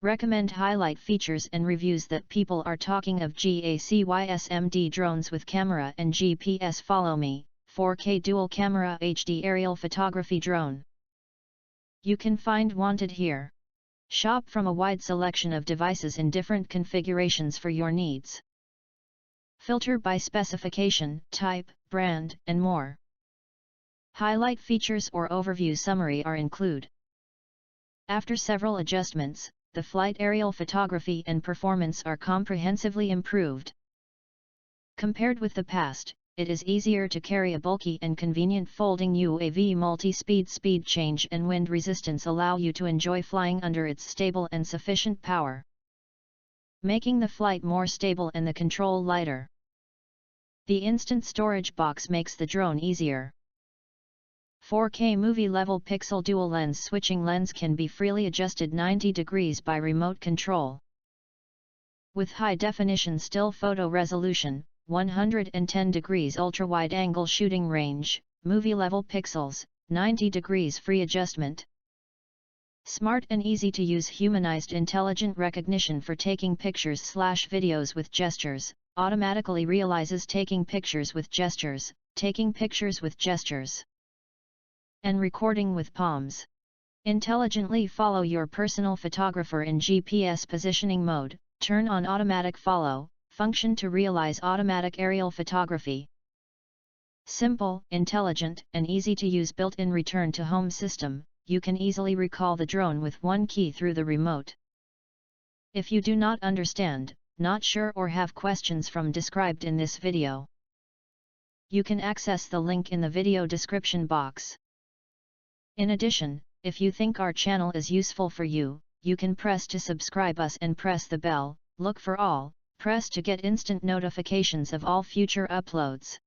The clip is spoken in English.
Recommend highlight features and reviews that people are talking of. GACYSMD drones with camera and GPS. Follow me, 4K dual camera HD aerial photography drone. You can find wanted here. Shop from a wide selection of devices in different configurations for your needs. Filter by specification, type, brand, and more. Highlight features or overview summary are included. After several adjustments, the flight aerial photography and performance are comprehensively improved. Compared with the past, it is easier to carry. A bulky and convenient folding UAV. Multi-speed speed change and wind resistance allow you to enjoy flying under its stable and sufficient power, making the flight more stable and the control lighter. The instant storage box makes the drone easier. 4K movie level pixel dual lens switching. Lens can be freely adjusted 90 degrees by remote control. With high definition still photo resolution, 110 degrees ultra-wide angle shooting range, movie level pixels, 90 degrees free adjustment. Smart and easy to use. Humanized intelligent recognition for taking pictures/videos with gestures, automatically realizes taking pictures with gestures, taking pictures with gestures, and recording with palms. Intelligently follow your personal photographer in GPS positioning mode. Turn on automatic follow function to realize automatic aerial photography. Simple, intelligent, and easy to use. Built-in return to home system. You can easily recall the drone with one key through the remote. If you do not understand, not sure, or have questions from described in this video, you can access the link in the video description box. In addition, if you think our channel is useful for you, you can press to subscribe us and press the bell, look for all, press to get instant notifications of all future uploads.